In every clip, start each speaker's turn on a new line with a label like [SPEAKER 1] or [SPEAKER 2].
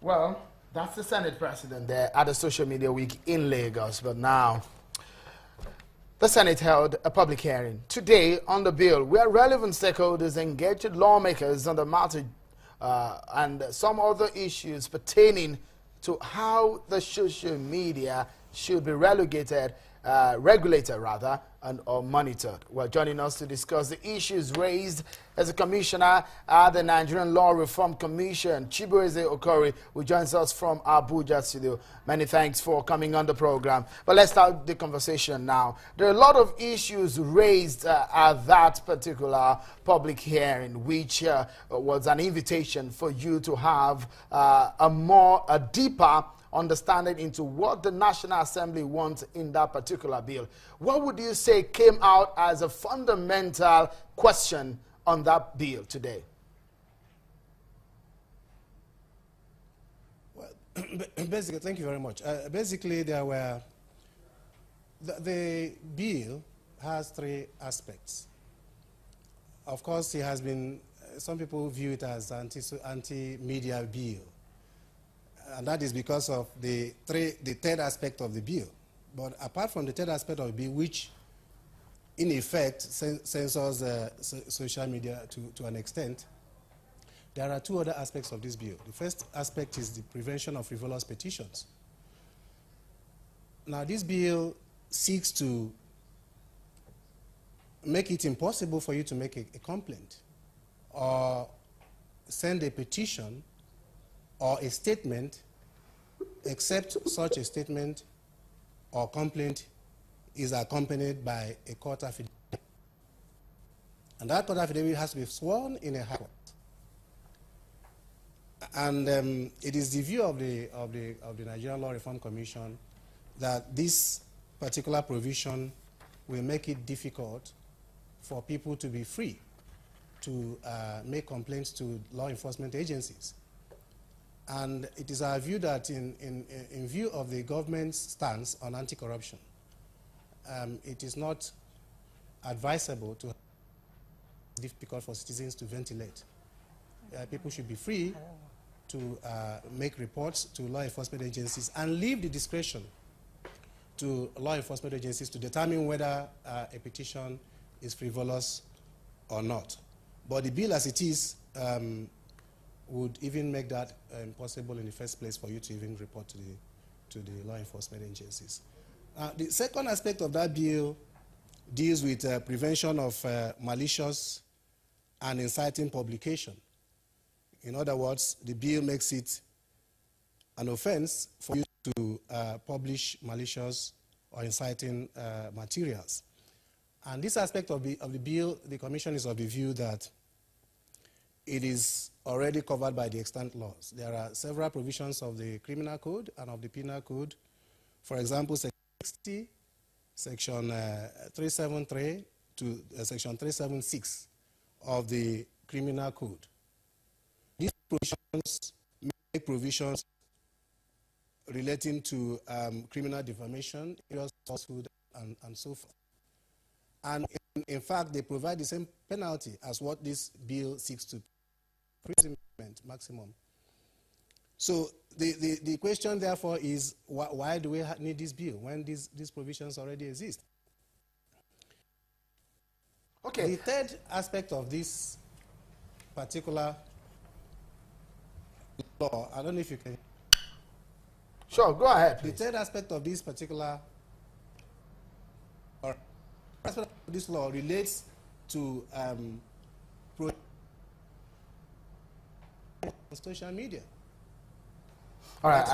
[SPEAKER 1] Well, that's the Senate president there at the Social Media Week in Lagos. But now, the Senate held a public hearing today on the bill where relevant stakeholders engaged lawmakers on the matter and some other issues pertaining to how the social media should be regulated or monitored. Well, joining us to discuss the issues raised as a commissioner at the Nigerian Law Reform Commission, Chibueze Okori, who joins us from Abuja studio. Many thanks for coming on the program. But let's start the conversation now. There are a lot of issues raised at that particular public hearing, which was an invitation for you to have a deeper understanding into what the National Assembly wants in that particular bill. What would you say came out as a fundamental question on that bill today?
[SPEAKER 2] Well, basically, thank you very much. Basically, there were the bill has three aspects. Of course, it has been, some people view it as anti-media bill. And that is because of the third aspect of the bill. But apart from the third aspect of the bill, which in effect censors social media to an extent, there are two other aspects of this bill. The first aspect is the prevention of frivolous petitions. Now, this bill seeks to make it impossible for you to make a complaint or send a petition or a statement, except such a statement or complaint is accompanied by a court affidavit. And that court affidavit has to be sworn in a high court. And it is the view of the Nigerian Law Reform Commission that this particular provision will make it difficult for people to be free to make complaints to law enforcement agencies. And it is our view that in view of the government's stance on anti-corruption, it is not advisable to difficult for citizens to ventilate. People should be free to make reports to law enforcement agencies and leave the discretion to law enforcement agencies to determine whether a petition is frivolous or not. But the bill as it is would even make that impossible in the first place for you to even report to the law enforcement agencies. The second aspect of that bill deals with prevention of malicious and inciting publication. In other words, the bill makes it an offense for you to publish malicious or inciting materials. And this aspect of the bill, the Commission is of the view that it is already covered by the extant laws. There are several provisions of the Criminal Code and of the Penal Code. For example, Section 60, Section 373 to Section 376 of the Criminal Code. These provisions make provisions relating to criminal defamation, falsehood, and so forth. And in fact, they provide the same penalty as what this bill seeks to imprisonment maximum. So the question therefore is, why do we need this bill when these provisions already exist? Okay. The third aspect of this particular law, I don't know if you can.
[SPEAKER 1] Sure, go ahead, please.
[SPEAKER 2] The third aspect of this particular aspect of this law relates to social media.
[SPEAKER 1] All right,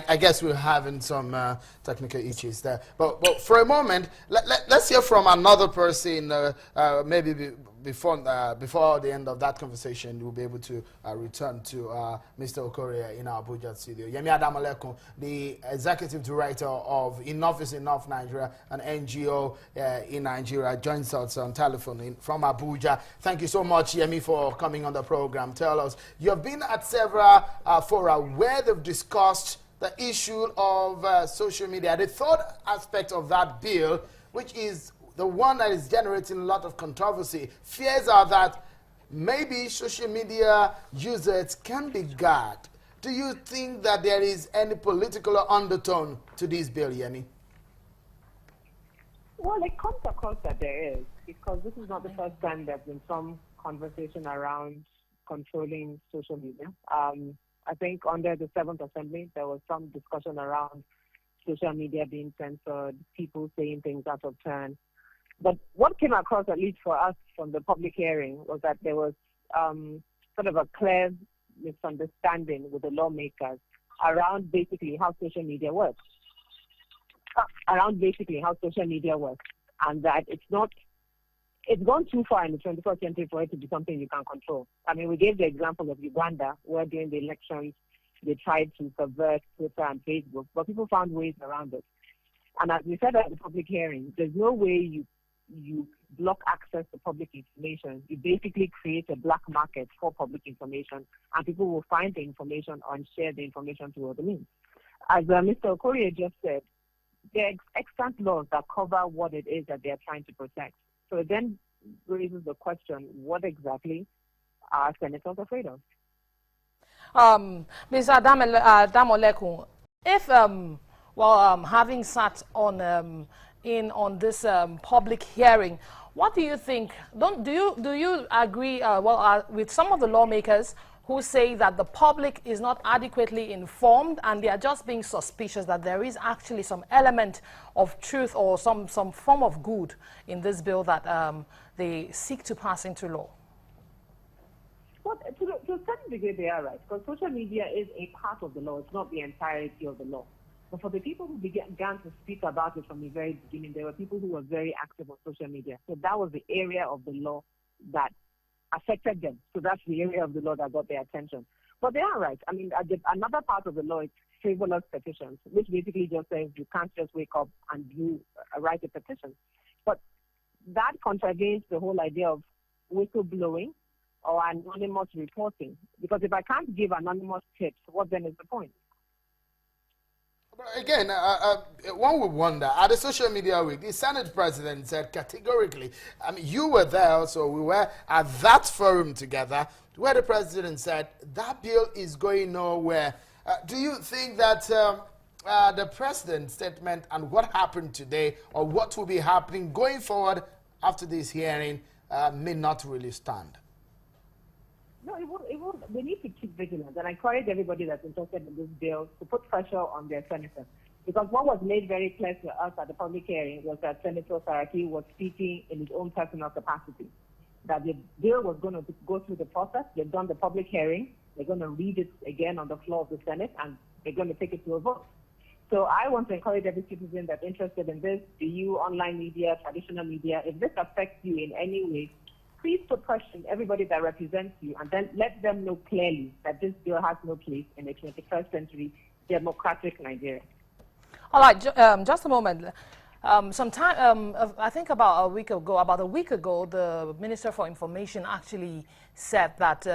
[SPEAKER 1] I guess we're having some technical issues there. But for a moment, let's hear from another person, maybe before the end of that conversation, we'll be able to return to Mr. Okori in our Abuja studio. Yemi Adamalekun, the Executive Director of Enough is Enough Nigeria, an NGO in Nigeria, joins us on telephone from Abuja. Thank you so much, Yemi, for coming on the program. Tell us, you have been at several fora where they've discussed the issue of social media. The third aspect of that bill, which is the one that is generating a lot of controversy, fears are that maybe social media users can be Do you think that there is any political undertone to this bill, Yemi?
[SPEAKER 3] Well, it comes across that there is, because this is not the first time there's been some conversation around controlling social media. I think under the 7th Assembly, there was some discussion around social media being censored, people saying things out of turn. But what came across, at least for us from the public hearing, was that there was sort of a clear misunderstanding with the lawmakers around basically how social media works. And that it's gone too far in the 21st century for it to be something you can control. I mean, we gave the example of Uganda, where during the elections, they tried to subvert Twitter and Facebook, but people found ways around it. And as we said at the public hearing, there's no way you block access to public information. You basically create a black market for public information, and people will find the information and share the information through other means. As Mr. Okorie just said, there are extant laws that cover what it is that they are trying to protect. So it then raises the question, what exactly are senators afraid of?
[SPEAKER 4] Mr. Damolekun, if, having sat on in on this public hearing, what do you think? Do you agree with some of the lawmakers who say that the public is not adequately informed and they are just being suspicious that there is actually some element of truth or some form of good in this bill that they seek to pass into law?
[SPEAKER 3] Well, to a certain degree, they are right, because social media is a part of the law. It's not the entirety of the law. But for the people who began to speak about it from the very beginning, there were people who were very active on social media. So that was the area of the law that affected them. So that's the area of the law that got their attention. But they are right. I mean, another part of the law is frivolous petitions, which basically just says you can't just wake up and write a petition. But that contravenes the whole idea of whistleblowing or anonymous reporting. Because if I can't give anonymous tips, what then is the point?
[SPEAKER 1] Again, one would wonder, at the social media week, the Senate president said categorically, I mean, you were there, so we were at that forum together, where the president said that bill is going nowhere. Do you think that the president's statement and what happened today, or what will be happening going forward after this hearing, may not really stand?
[SPEAKER 3] No, it won't. They need to keep vigilant. And I encourage everybody that's interested in this bill to put pressure on their senator. Because what was made very clear to us at the public hearing was that Senator Saraki was speaking in his own personal capacity. That the bill was going to go through the process. They've done the public hearing. They're going to read it again on the floor of the Senate, and they're going to take it to a vote. So I want to encourage every citizen that's interested in this, be you online media, traditional media, if this affects you in any way, please put pressure on everybody that represents you, and then let them know clearly that this bill has no place in a 21st century democratic Nigeria.
[SPEAKER 4] All right, just a moment. I think about a week ago, the Minister for Information actually said that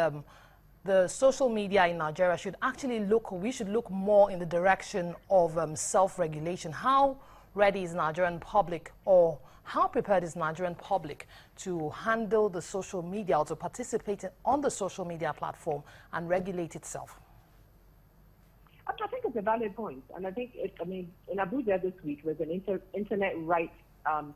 [SPEAKER 4] the social media in Nigeria should actually we should look more in the direction of self-regulation. How ready is Nigerian public, or how prepared is Nigerian public to handle the social media or to participate on the social media platform and regulate itself?
[SPEAKER 3] I think it's a valid point. And I think, in Abuja this week, there's an internet rights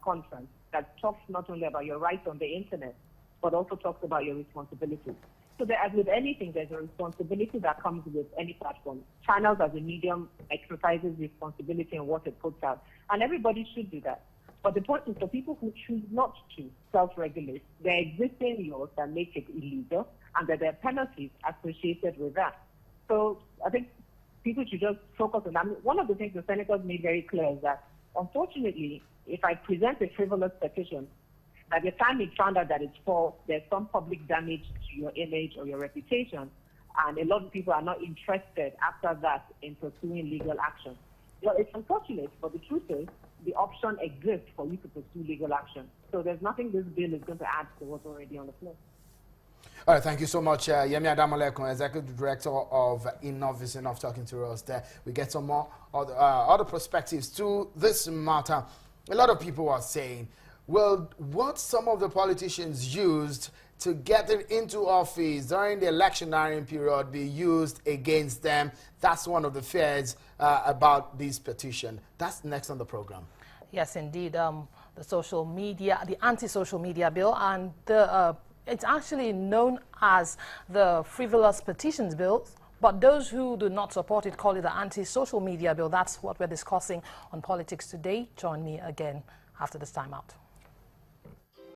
[SPEAKER 3] conference that talks not only about your rights on the internet, but also talks about your responsibilities. So as with anything, there's a responsibility that comes with any platform. Channels as a medium exercises responsibility in what it puts out. And everybody should do that. But the point is, for people who choose not to self-regulate, there are existing laws that make it illegal, and that there are penalties associated with that. So I think people should just focus on that. I mean, one of the things the senators made very clear is that, unfortunately, if I present a frivolous petition, by the time it's found out that it's false, there's some public damage to your image or your reputation, and a lot of people are not interested after that in pursuing legal action. Well, it's unfortunate, but the truth is, the option exists for you to pursue legal action. So there's nothing this bill is going to add to what's already on the floor.
[SPEAKER 1] All right, thank you so much, Yemi Adamolekun, Executive Director of Enough is Enough, talking to us there. We get some more other perspectives to this matter. A lot of people are saying, well, what some of the politicians used to getting into office during the electioneering period be used against them. That's one of the fears about this petition. That's next on the program.
[SPEAKER 4] Yes, indeed. The social media, the anti-social media bill, and the it's actually known as the frivolous petitions bill. But those who do not support it call it the anti-social media bill. That's what we're discussing on Politics Today. Join me again after this time out.